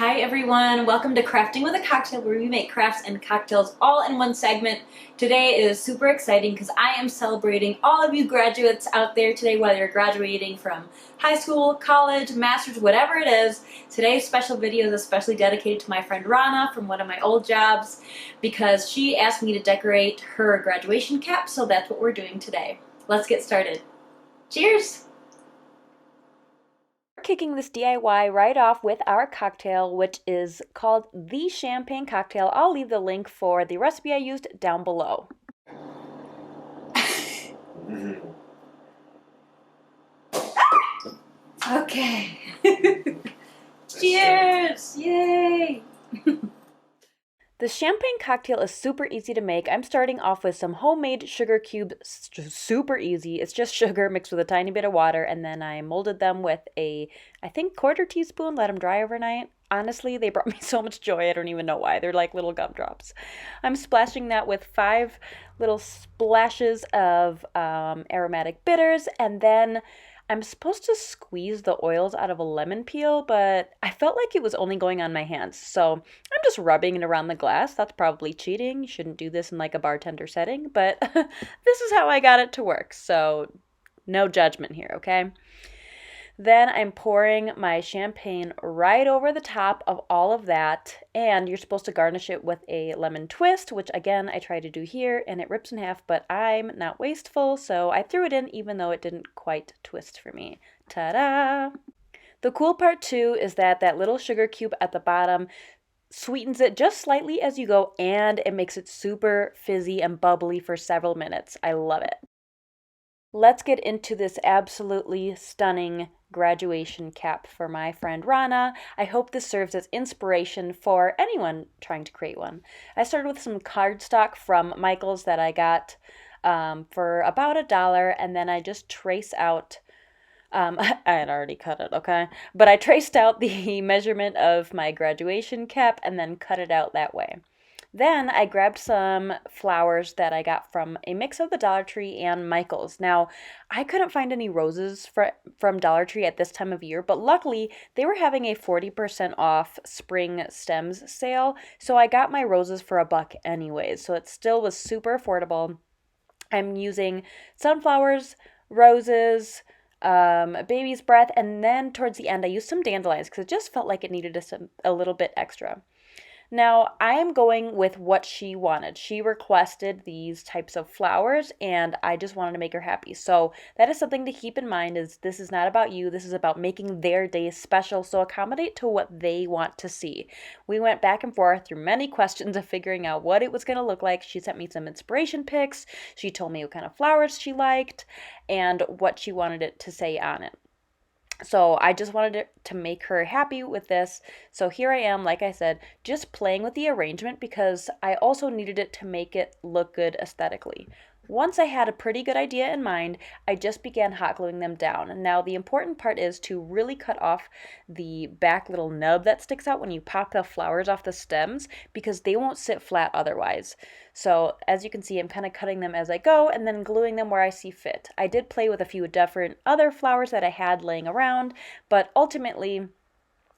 Hi everyone, welcome to Crafting with a Cocktail, where we make crafts and cocktails all in one segment. Today is super exciting because I am celebrating all of you graduates out there today, whether you're graduating from high school, college, master's, whatever it is. Today's special video is especially dedicated to my friend Rana from one of my old jobs because she asked me to decorate her graduation cap, so that's what we're doing today. Let's get started. Cheers! Kicking this DIY right off with our cocktail, which is called the Champagne Cocktail. I'll leave the link for the recipe I used down below. Okay. Cheers! Yay! The champagne cocktail is super easy to make. I'm starting off with some homemade sugar cubes, super easy. It's just sugar mixed with a tiny bit of water, and then I molded them with I think, 1/4 teaspoon, let them dry overnight. Honestly, they brought me so much joy, I don't even know why. They're like little gumdrops. I'm splashing that with 5 little splashes of aromatic bitters, and then I'm supposed to squeeze the oils out of a lemon peel, but I felt like it was only going on my hands. So I'm just rubbing it around the glass. That's probably cheating. You shouldn't do this in like a bartender setting, but this is how I got it to work. So no judgment here, okay? Then I'm pouring my champagne right over the top of all of that, and you're supposed to garnish it with a lemon twist, which again I try to do here, and it rips in half, but I'm not wasteful, so I threw it in even though it didn't quite twist for me. Ta-da! The cool part too is that little sugar cube at the bottom sweetens it just slightly as you go, and it makes it super fizzy and bubbly for several minutes. I love it. Let's get into this absolutely stunning graduation cap for my friend Rana. I hope this serves as inspiration for anyone trying to create one. I started with some cardstock from Michael's that I got for about $1, and then I just trace out I had already cut it, okay? But I traced out the measurement of my graduation cap and then cut it out that way. Then I grabbed some flowers that I got from a mix of the Dollar Tree and Michael's. Now, I couldn't find any roses from Dollar Tree at this time of year, but luckily they were having a 40% off spring stems sale, so I got my roses for $1 anyways, so it still was super affordable. I'm using sunflowers, roses, baby's breath, and then towards the end I used some dandelions because it just felt like it needed a little bit extra. Now, I am going with what she wanted. She requested these types of flowers, and I just wanted to make her happy. So that is something to keep in mind, is this is not about you. This is about making their day special, so accommodate to what they want to see. We went back and forth through many questions of figuring out what it was going to look like. She sent me some inspiration pics. She told me what kind of flowers she liked and what she wanted it to say on it. So I just wanted to make her happy with this. So here I am, like I said, just playing with the arrangement because I also needed it to make it look good aesthetically. Once I had a pretty good idea in mind, I just began hot gluing them down. Now the important part is to really cut off the back little nub that sticks out when you pop the flowers off the stems because they won't sit flat otherwise. So as you can see, I'm kind of cutting them as I go and then gluing them where I see fit. I did play with a few different other flowers that I had laying around, but ultimately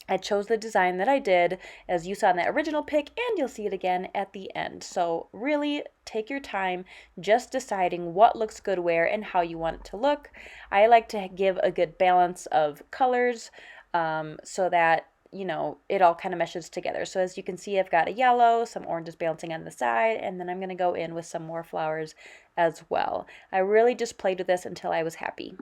I chose the design that I did, as you saw in that original pic, and you'll see it again at the end. So really take your time just deciding what looks good where and how you want it to look. I like to give a good balance of colors so that, you know, it all kind of meshes together. So as you can see, I've got a yellow, some oranges balancing on the side, and then I'm going to go in with some more flowers as well. I really just played with this until I was happy.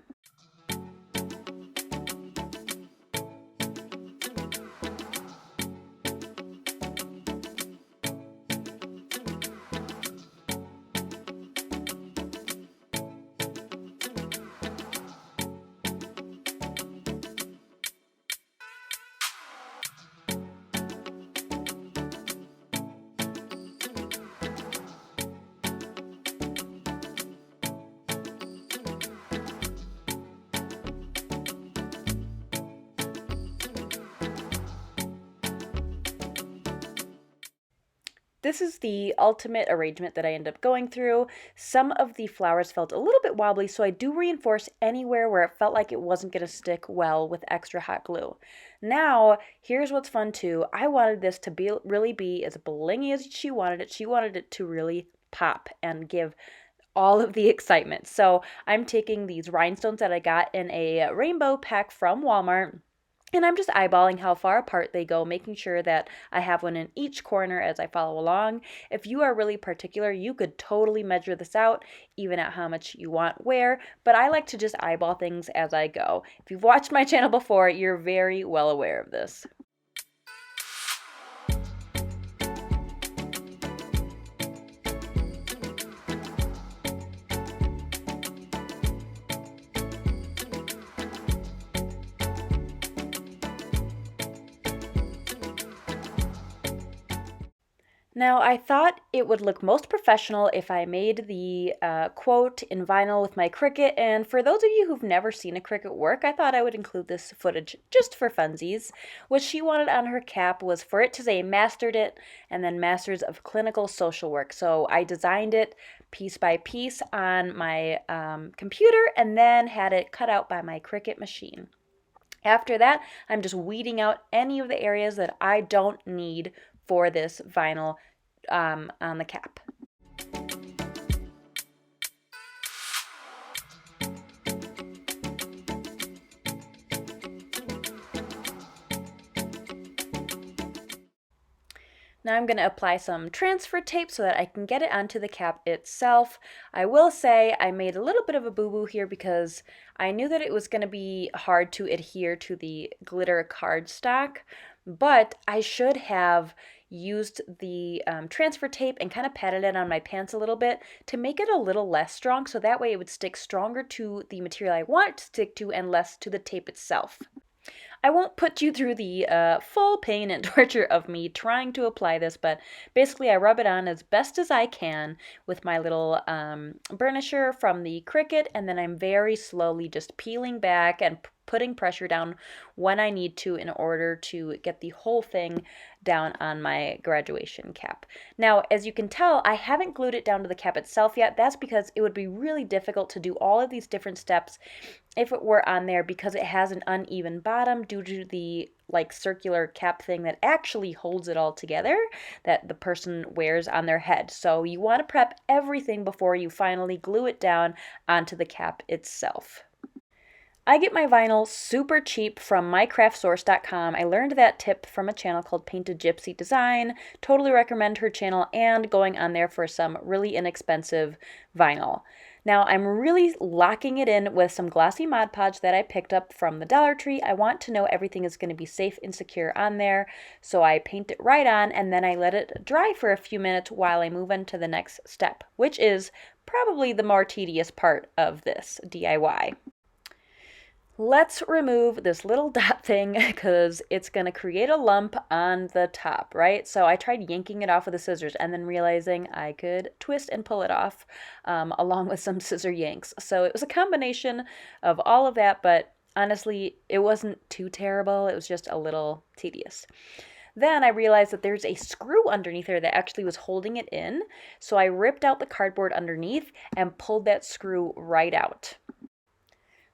this is the ultimate arrangement that I ended up going through. Some of the flowers felt a little bit wobbly, so I do reinforce anywhere where it felt like it wasn't going to stick well with extra hot glue. Now, here's what's fun too. I wanted this to really be as blingy as she wanted it. She wanted it to really pop and give all of the excitement. So I'm taking these rhinestones that I got in a rainbow pack from Walmart, and I'm just eyeballing how far apart they go, making sure that I have one in each corner as I follow along. If you are really particular, you could totally measure this out, even at how much you want where, but I like to just eyeball things as I go. If you've watched my channel before, you're very well aware of this. Now, I thought it would look most professional if I made the quote in vinyl with my Cricut, and for those of you who've never seen a Cricut work, I thought I would include this footage just for funsies. What she wanted on her cap was for it to say Mastered It, and then Masters of Clinical Social Work. So I designed it piece by piece on my computer, and then had it cut out by my Cricut machine. After that, I'm just weeding out any of the areas that I don't need for this vinyl on the cap. Now I'm going to apply some transfer tape so that I can get it onto the cap itself. I will say I made a little bit of a boo-boo here because I knew that it was going to be hard to adhere to the glitter cardstock, but I should have used the transfer tape and kind of patted it on my pants a little bit to make it a little less strong, so that way it would stick stronger to the material I want it to stick to and less to the tape itself. I won't put you through the full pain and torture of me trying to apply this, but basically I rub it on as best as I can with my little burnisher from the Cricut, and then I'm very slowly just peeling back and putting pressure down when I need to in order to get the whole thing down on my graduation cap. Now, as you can tell, I haven't glued it down to the cap itself yet. That's because it would be really difficult to do all of these different steps if it were on there, because it has an uneven bottom due to the circular cap thing that actually holds it all together that the person wears on their head. So you want to prep everything before you finally glue it down onto the cap itself. I get my vinyl super cheap from MyCraftSource.com. I learned that tip from a channel called Painted Gypsy Design. Totally recommend her channel and going on there for some really inexpensive vinyl. Now I'm really locking it in with some glossy Mod Podge that I picked up from the Dollar Tree. I want to know everything is going to be safe and secure on there, so I paint it right on and then I let it dry for a few minutes while I move on to the next step, which is probably the more tedious part of this DIY. Let's remove this little dot thing because it's going to create a lump on the top, right? So I tried yanking it off with the scissors and then realizing I could twist and pull it off along with some scissor yanks. So it was a combination of all of that, but honestly, it wasn't too terrible. It was just a little tedious. Then I realized that there's a screw underneath there that actually was holding it in. So I ripped out the cardboard underneath and pulled that screw right out.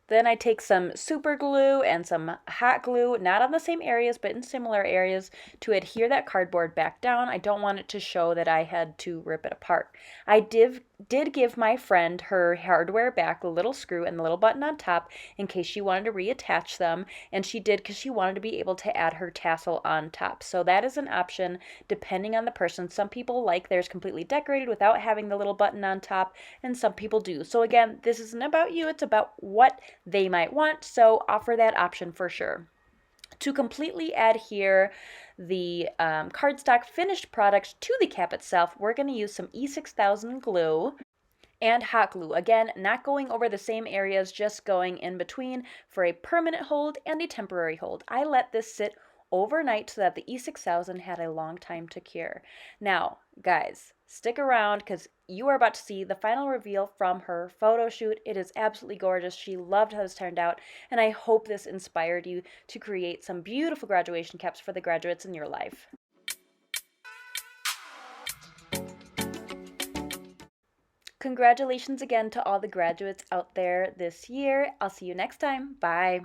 Then I take some super glue and some hot glue, not on the same areas, but in similar areas, to adhere that cardboard back down. I don't want it to show that I had to rip it apart. I did give my friend her hardware back, the little screw and the little button on top, in case she wanted to reattach them, and she did because she wanted to be able to add her tassel on top. So that is an option depending on the person. Some people like theirs completely decorated without having the little button on top, and some people do. So again, this isn't about you, it's about what they might want, so offer that option for sure. To completely adhere the cardstock finished product to the cap itself, we're going to use some E6000 glue and hot glue. Again, not going over the same areas, just going in between for a permanent hold and a temporary hold. I let this sit overnight so that the E6000 had a long time to cure. Now, guys, stick around because you are about to see the final reveal from her photo shoot. It is absolutely gorgeous. She loved how this turned out, and I hope this inspired you to create some beautiful graduation caps for the graduates in your life. Congratulations again to all the graduates out there this year. I'll see you next time. Bye.